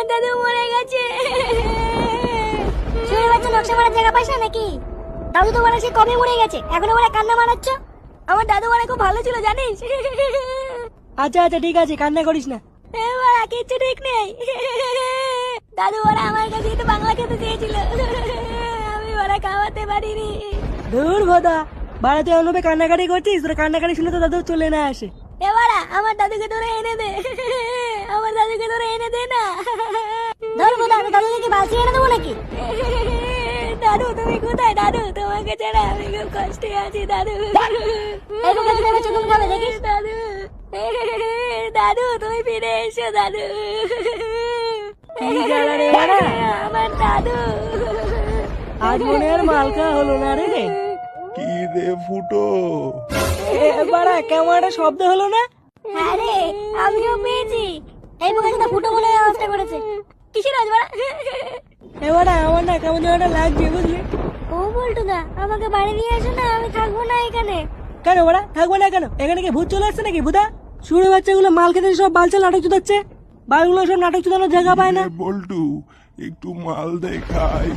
আমার দাদু মরে গেছে। শুনে বাচ্চা নকশা মারার জায়গা পাইছ নাকি? দাদু তো বলে সে কবে মরে গেছে, এখনো বলে কান্না মারাচ্ছ? আমার দাদু বলে খুব ভালো ছিল জানিস। আচ্ছা আচ্ছা ঠিক আছে, কান্না করিস না। এবার কিচ্ছু ঠিক নেই। দাদু ওরা আমার কাছে একটু বাংলা খেতে চেয়েছিল, আমি ওরা খাওয়াতে পারিনি। ধুর ভোদা, বাড়াতে অনুভবে কান্নাকাটি করছিস, তোর কান্নাকাটি শুনে তো দাদু চলে না আসে। এবারা আমার দাদুকে তোরা এনে দে, আমার দাদুকে তোরা এনে দে না। ধর বোধ আমি দাদুকে কি বাঁচিয়ে এনে দেবো নাকি? দাদু তুমি কোথায়? দাদু তোমাকে ছাড়া আমি খুব কষ্টে আছি দাদু। এই বুকে তুমি এবার চুকুম খাবে দেখিস দাদু। দাদু তুমি ফিরে এসো দাদু। কি জ্বালা রে বাড়া, আমার দাদু। আজ মনে আর মালকা হলো না রে। কি রে ফুটো, বাড়া কেমন একটা শব্দ হলো না? হ্যাঁ রে আমিও পেয়েছি। এই বুকে যেটা ফুটো বলে আওয়াজটা করেছে। কিসের আওয়াজ বাড়া? এবারে আমার না কেমন যেন একটা লাগছে বুঝলি। ও বলটু দা আমাকে বাড়ি নিয়ে এসো না, আমি থাকবো না এখানে। কেন বাড়া থাকবো না কেন? এখানে কি ভূত চলে আসছে নাকি ভূতা? শুনে বাচ্চাগুলো মাল খেতে সব বালচাল নাটক চুদাচ্ছে, বালগুলো সব নাটক চুদানোর জায়গা পায় না। বল্টু একটু মাল দেখাই।